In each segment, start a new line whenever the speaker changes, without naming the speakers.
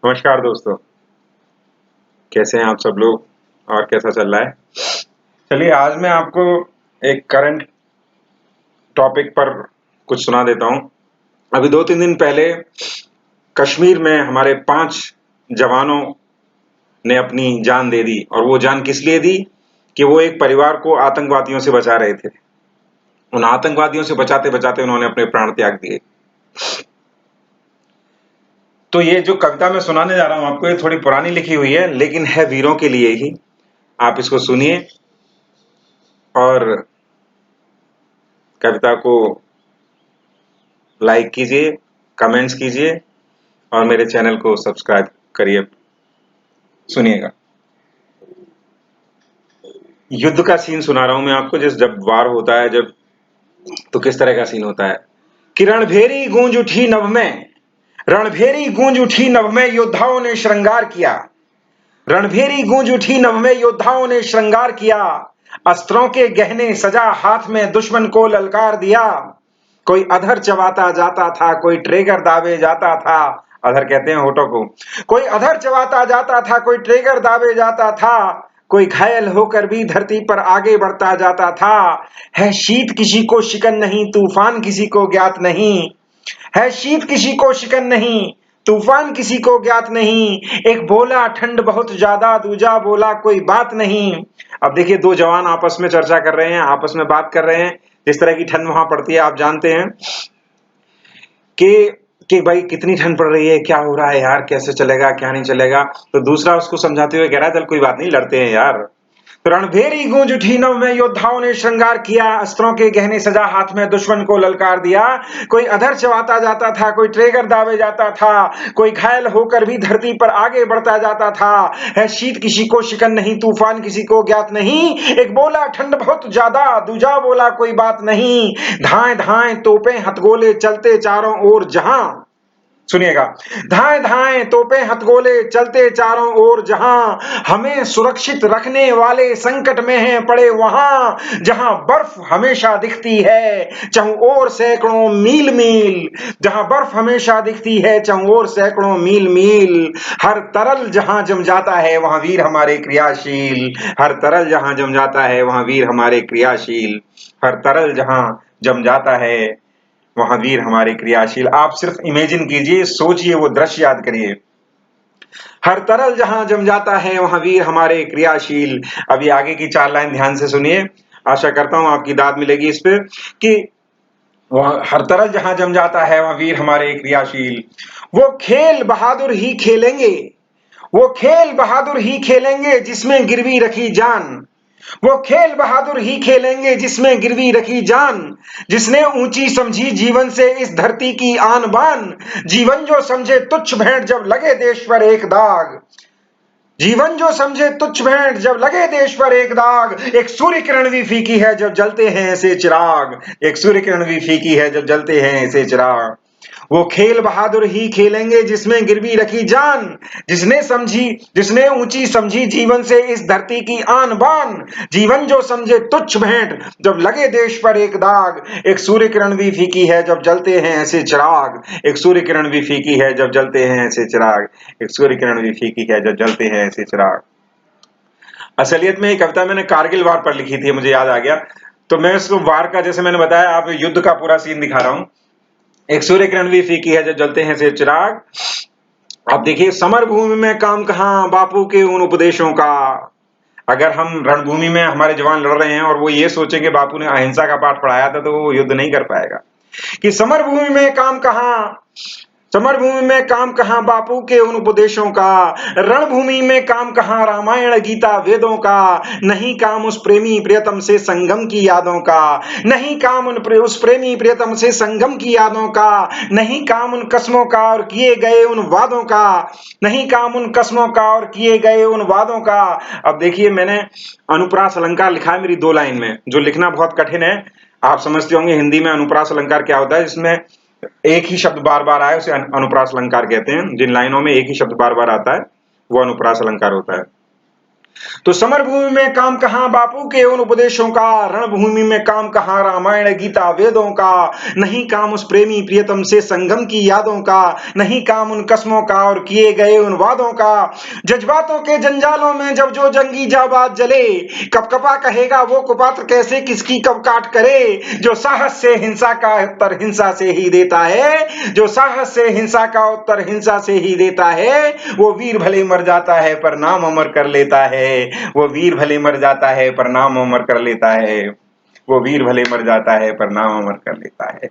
नमस्कार दोस्तों, कैसे हैं आप सब लोग और कैसा चल रहा है? चलिए आज मैं आपको एक करंट टॉपिक पर कुछ सुना देता हूँ। अभी 2-3 दिन पहले कश्मीर में हमारे 5 जवानों ने अपनी जान दे दी और वो जान किस लिए दी कि वो एक परिवार को आतंकवादियों से बचा रहे थे। उन आतंकवादियों से बचाते-बचाते उन्होंने अपने प्राण त्याग दिए। तो ये जो कविता मैं सुनाने जा रहा हूँ आपको, ये थोड़ी पुरानी लिखी हुई है लेकिन है वीरों के लिए ही। आप इसको सुनिए और कविता को लाइक कीजिए, कमेंट्स कीजिए और मेरे चैनल को सब्सक्राइब करिए। सुनिएगा। युद्ध का सीन सुना रहा हूं मैं आपको, जब वार होता है जब, तो किस तरह का सीन होता है कि रणभेरी गूंज उठी नभ में, रणभेरी गूंज उठी नभ में योद्धाओं ने श्रृंगार किया, रणभेरी गूंज उठी नभ में योद्धाओं ने श्रृंगार किया, अस्त्रों के गहने सजा हाथ में दुश्मन को ललकार दिया, कोई अधर चबाता जाता था, कोई ट्रेगर दाबे जाता था, अधर कहते हैं होठों को, कोई अधर चबाता जाता था, कोई ट्रेगर दाबे जाता था, कोई घायल होकर भी धरती पर आगे बढ़ता जाता था। है शीत किसी को शिकन नहीं, तूफान किसी को ज्ञात नहीं, है शीत किसी को शिकन नहीं, तूफान किसी को ज्ञात नहीं, एक बोला ठंड बहुत ज्यादा, दूजा बोला कोई बात नहीं। अब देखिए, दो जवान आपस में चर्चा कर रहे हैं, आपस में बात कर रहे हैं, जिस तरह की ठंड वहां पड़ती है आप जानते हैं कि भाई कितनी ठंड पड़ रही है, क्या हो रहा है यार, कैसे चलेगा क्या नहीं चलेगा। तो दूसरा उसको समझाते हुए कह रहा है चल कोई बात नहीं, लड़ते हैं यार। रणभेरी गूंज उठी नभ में योद्धाओं ने श्रृंगार किया, अस्त्रों के गहने सजा हाथ में दुश्मन को ललकार दिया, कोई अधर चबाता जाता था, कोई ट्रेगर दाबे जाता था, कोई घायल होकर भी धरती पर आगे बढ़ता जाता था। है शीत किसी को शिकन नहीं, तूफान किसी को ज्ञात नहीं, एक बोला ठंड बहुत ज्यादा, दूजा बोला कोई बात नहीं, धाए धाए तोपें हथगोले चलते चारों ओर जहां, सुनिएगा, धाए धाए तोपे हथगोले चलते चारों ओर जहां, हमें सुरक्षित रखने वाले संकट में हैं पड़े वहां, जहां बर्फ हमेशा दिखती है चहुओर सैकड़ों मील मील, जहां बर्फ हमेशा दिखती है चहुओर सैकड़ों मील मील, हर तरल जहां जम जाता है वहां वीर हमारे क्रियाशील, हर तरल जहां जम जाता है वहां वीर हमारे क्रियाशील, हर तरल जहां जम जाता है वहां वीर हमारे क्रियाशील। आप सिर्फ इमेजिन कीजिए, सोचिए, वो दृश्य याद करिए। हर तरल जहां जम जाता है वहां वीर हमारे क्रियाशील। अभी आगे की 4 लाइन ध्यान से सुनिए, आशा करता हूं आपकी दाद मिलेगी इस पे कि वह हर तरल जहां जम जाता है वहां वीर हमारे क्रियाशील। वो खेल बहादुर ही खेलेंगे, वो खेल बहादुर ही खेलेंगे जिसमें गिरवी रखी जान, वो खेल बहादुर ही खेलेंगे जिसमें गिरवी रखी जान, जिसने ऊंची समझी जीवन से इस धरती की आन बान, जीवन जो समझे तुच्छ भेंट जब लगे देश पर एक दाग, जीवन जो समझे तुच्छ भेंट जब लगे देश पर एक दाग, एक सूर्य किरण भी फीकी है जब जलते हैं ऐसे चिराग, एक सूर्य किरण भी फीकी है जब जलते हैं ऐसे चिराग। वो खेल बहादुर ही खेलेंगे जिसमें गिरवी रखी जान, जिसने ऊंची समझी जीवन से इस धरती की आन बान, जीवन जो समझे तुच्छ भेंट जब लगे देश पर एक दाग, एक सूर्य किरण भी फीकी है जब जलते हैं ऐसे चिराग, एक सूर्य किरण भी फीकी है जब जलते हैं ऐसे चिराग, एक सूर्य किरण भी फीकी है जब जलते हैं ऐसे चिराग। असलियत में ये कविता मैंने कारगिल वार पर लिखी थी, मुझे याद आ गया। तो मैं इसको वार का, जैसे मैंने बताया, आप युद्ध का पूरा सीन दिखा रहा हूं। एक सूर्य किरण भी फीकी है जब जलते हैं से चिराग। अब देखिए, समर भूमि में काम कहां बापू के उन उपदेशों का। अगर हम रणभूमि में हमारे जवान लड़ रहे हैं और वो ये सोचेंगे बापू ने अहिंसा का पाठ पढ़ाया था, तो वो युद्ध नहीं कर पाएगा। कि समर भूमि में काम कहां, समरभूमि में काम कहां बापू के उन उपदेशों का, रणभूमि में काम कहां रामायण गीता वेदों का, नहीं काम उस प्रेमी प्रियतम से संगम की यादों का, नहीं काम उस प्रेमी प्रियतम से संगम की यादों का, नहीं काम उन कस्मों का और किए गए उन वादों का, नहीं काम उन कस्मों का और किए गए उन वादों का। अब देखिए, मैंने अनुप्रास अलंकार लिखा है मेरी 2 लाइन में, जो लिखना बहुत कठिन है। आप समझते होंगे हिंदी में अनुप्रास अलंकार क्या होता है, जिसमें एक ही शब्द बार बार आए उसे अनुप्रास अलंकार कहते हैं। जिन लाइनों में एक ही शब्द बार बार आता है वो अनुप्रास अलंकार होता है। तो समर भूमि में काम कहाँ बापू के उन उपदेशों का, रणभूमि में काम कहाँ रामायण गीता वेदों का, नहीं काम उस प्रेमी प्रियतम से संगम की यादों का, नहीं काम उन कस्मों का और किए गए उन वादों का। जज्बातों के जंजालों में जब जो जंगी जाबाज जले, कपकपा कहेगा वो कुपात्र कैसे किसकी कब काट करे। जो साहस से हिंसा का उत्तर हिंसा से ही देता है, जो साहस से हिंसा का उत्तर हिंसा से ही देता है, वो वीर भले मर जाता है पर नाम अमर कर लेता है। वो वीर भले मर जाता है पर नाम अमर कर लेता है। वो वीर भले मर जाता है पर नाम अमर कर लेता है।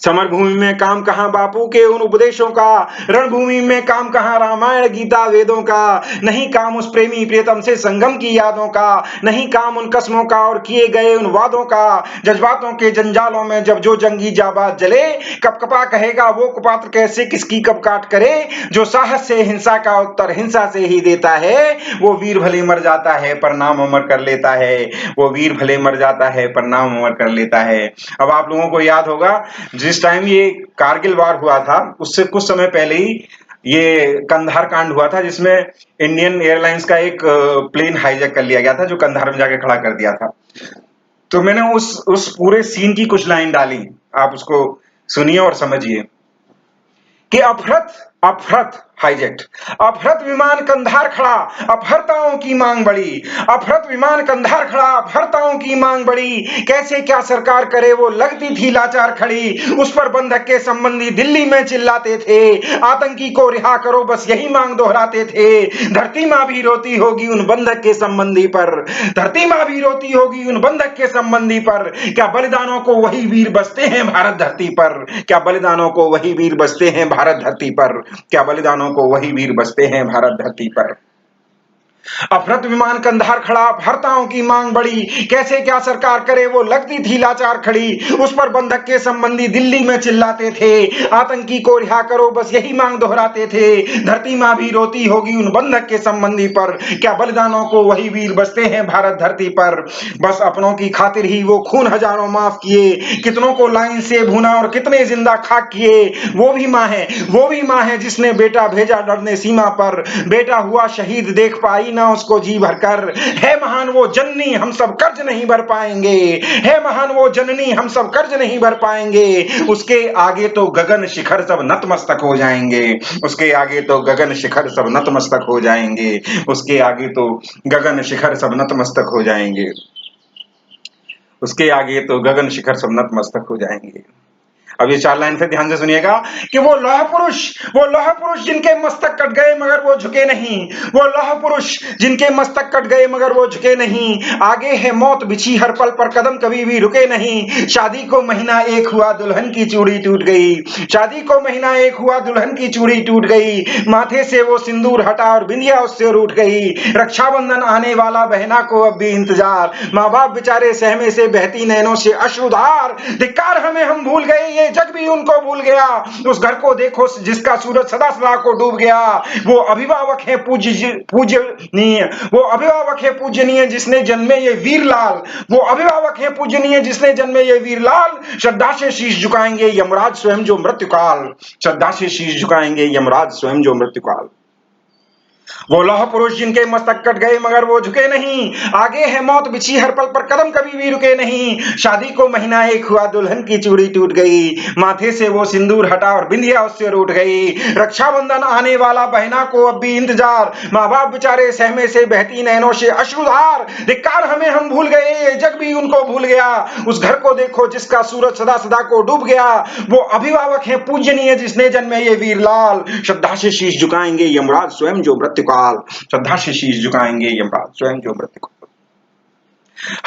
समर भूमि में काम कहाँ बापू के उन उपदेशों का, रणभूमि में काम कहाँ रामायण गीता वेदों का, नहीं काम उस प्रेमी प्रियतम से संगम की यादों का, नहीं काम उन कस्मों का और किए गए उन वादों का। जज्बातों के जंजालों में जब जो जंगी जाबाज जले, कपकपा कहेगा वो कुपात्र कैसे किसकी कब काट करे। जो साहस से हिंसा का उत्तर हिंसा से ही देता है, वो वीर भले मर जाता है पर नाम अमर कर लेता है। वो वीर भले मर जाता है पर नाम अमर कर लेता है। अब आप लोगों को याद होगा, जिस टाइम ये कारगिल वार हुआ था उससे कुछ समय पहले ही ये कंधार कांड हुआ था, जिसमें इंडियन एयरलाइंस का एक प्लेन हाईजैक कर लिया गया था, जो कंधार में जाके खड़ा कर दिया था। तो मैंने उस पूरे सीन की कुछ लाइन डाली, आप उसको सुनिए और समझिए कि अफरत अफरत हाईजेक्ट, अफरत विमान कंधार खड़ा, अपहरताओं की मांग बढ़ी। अफरत विमान कंधार खड़ा, अपहरताओं की मांग बढ़ी। कैसे क्या सरकार करे वो लगती थी लाचार खड़ी। उस पर बंधक के संबंधी दिल्ली में चिल्लाते थे, आतंकी को रिहा करो बस यही मांग दोहराते थे। धरती माँ भी रोती होगी उन बंधक के संबंधी पर, धरती माँ भी रोती होगी उन बंधक के संबंधी पर। क्या बलिदानों को वही वीर बसते हैं भारत धरती पर, क्या बलिदानों को वही वीर बसते हैं भारत धरती पर, क्या बलिदानों को वही वीर बसते हैं भारत धरती पर। अफरत विमान कंधार खड़ा, अपहरताओं की मांग बढ़ी। कैसे क्या सरकार करे वो लगती थी लाचार खड़ी। उस पर बंधक के संबंधी दिल्ली में चिल्लाते थे, आतंकी को रिहा करो बस यही मांग दोहराते थे। धरती माँ भी रोती होगी उन बंधक के संबंधी पर, क्या बलिदानों को वही वीर बसते हैं भारत धरती पर। बस अपनों की खातिर ही वो खून हजारों माफ किए, कितनों को लाइन से भूना और कितने जिंदा खाक किए। वो भी माँ है, वो भी माँ है जिसने बेटा भेजा लड़ने सीमा पर। बेटा हुआ शहीद देख पाई ना उसको जी भरकर। है महान वो जननी हम सब कर्ज नहीं भर पाएंगे, है महान वो जननी हम सब कर्ज नहीं भर पाएंगे। उसके आगे तो गगन शिखर सब नतमस्तक हो जाएंगे, उसके आगे तो गगन शिखर सब नतमस्तक हो जाएंगे, उसके आगे तो गगन शिखर सब नतमस्तक हो जाएंगे, उसके आगे तो गगन शिखर सब नतमस्तक हो जाएंगे। अब ये 4 लाइन फिर ध्यान से सुनिएगा कि वो लौह पुरुष जिनके मस्तक कट गए मगर वो झुके नहीं, वो लौह पुरुष जिनके मस्तक कट गए मगर वो झुके नहीं। आगे है मौत बिछी हर पल पर कदम कभी भी रुके नहीं। शादी को महीना एक हुआ दुल्हन की चूड़ी टूट गई, शादी को महीना एक हुआ दुल्हन की चूड़ी टूट गई। माथे से वो सिंदूर हटा और बिंदिया उससे रूठ गई। रक्षाबंधन आने वाला बहना को अब भी इंतजार, माँ बाप बेचारे सहमे से बहती नैनों से अश्रुधार। धिक्कार हमें हम भूल गए ये जग भी उनको भूल गया। उस घर को देखो जिसका सूरज सदा सदा को डूब गया। वो अभिभावक है पूजनीय, वो अभिभावक है पूजनीय जिसने जन्मे ये वीर लाल, वो अभिभावक है पूजनीय जिसने जन्मे ये वीर लाल। श्रद्धा से शीश झुकाएंगे यमराज स्वयं जो मृत्युकाल, श्रद्धा से शीश झुकाएंगे यमराज स्वयं जो मृत्युकाल। वो लौह पुरुष जिनके मस्तक कट गए मगर वो झुके नहीं। आगे है मौत बिछी हर पल पर कदम कभी भी रुके नहीं। शादी को महीना एक हुआ दुल्हन की चूड़ी टूट गई। माथे से वो सिंदूर हटा और बिंदिया उससे रूठ गई। रक्षाबंधन आने वाला बहना को अब भी इंतजार, माँ बाप बेचारे सहमे से बहती नैनों से अश्रुधार। धिक्कार हमें हम भूल गए ये जग भी उनको भूल गया। उस घर को देखो जिसका सूरज सदा सदा को डूब गया। वो अभिभावक है पूजनीय जिसने जन्मे ये वीर लाल। श्रद्धा से शीश झुकाएंगे यमराज स्वयं जो मृत्युकाल, श्रद्धा से शीश झुकाएंगे यमराज स्वयं जो मृत्युकाल।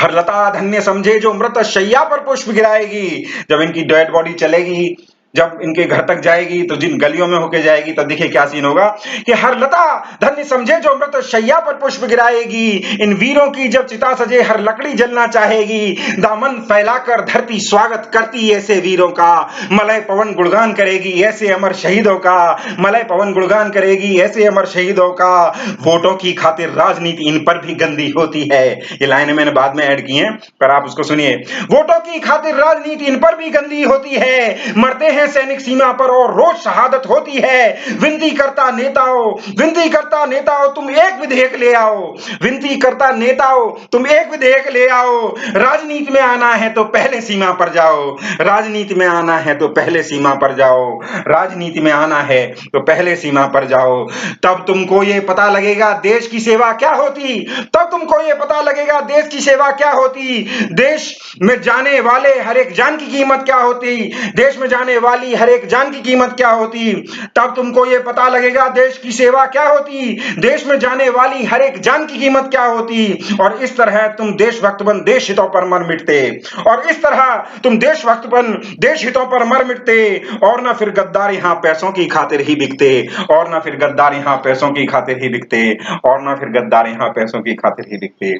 हर लता धन्य समझे जो मृत शैया पर पुष्प गिराएगी। जब इनकी डेड बॉडी चलेगी, जब इनके घर तक जाएगी तो जिन गलियों में होके जाएगी, तब देखिए क्या सीन होगा कि हर लता धन्य समझे जो मृत शैया पर पुष्प गिराएगी। इन वीरों की जब चिता सजे हर लकड़ी जलना चाहेगी। दामन फैलाकर धरती स्वागत करती ऐसे वीरों का। मलय पवन गुणगान करेगी ऐसे अमर शहीदों का, मलय पवन गुणगान करेगी ऐसे अमर शहीदों का। वोटों की खातिर राजनीति इन पर भी गंदी होती है। ये लाइनें मैंने बाद में ऐड की हैं, पर आप उसको सुनिए। वोटों की खातिर राजनीति इन पर भी गंदी होती है। मरते हैं सैनिक सीमा पर और रोज शहादत होती है। विनती करता नेताओं तुम एक विधेयक ले आओ, विनती करता नेताओं तुम एक विधेयक ले आओ। राजनीति में आना है तो पहले सीमा पर जाओ, राजनीति में आना है तो पहले सीमा पर जाओ, राजनीति में आना है तो पहले सीमा पर जाओ। तब तुमको ये पता लगेगा देश की सेवा क्या होती, तब तुमको ये पता लगेगा देश की सेवा क्या होती, देश में जाने वाले हर एक जान की कीमत क्या होती, देश में जाने वाली हर एक जान की कीमत क्या होती। तब तुमको ये पता लगेगा देश की सेवा क्या होती, देश में जाने वाली हर एक जान की कीमत क्या होती। और इस तरह तुम देशभक्त बन देश हितों पर मर मिटते, और इस तरह तुम देशभक्त बन देश हितों पर मर मिटते। और ना फिर गद्दार यहाँ पैसों की खातिर ही बिकते, और ना फिर गद्दार यहाँ पैसों की खातिर ही बिकते, और ना फिर गद्दार यहाँ पैसों की खातिर ही बिकते।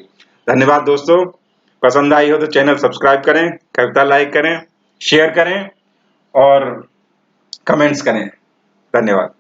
धन्यवाद दोस्तों, पसंद आई हो तो चैनल सब्सक्राइब करें, कविता लाइक करें, शेयर करें और कमेंट्स करें। धन्यवाद।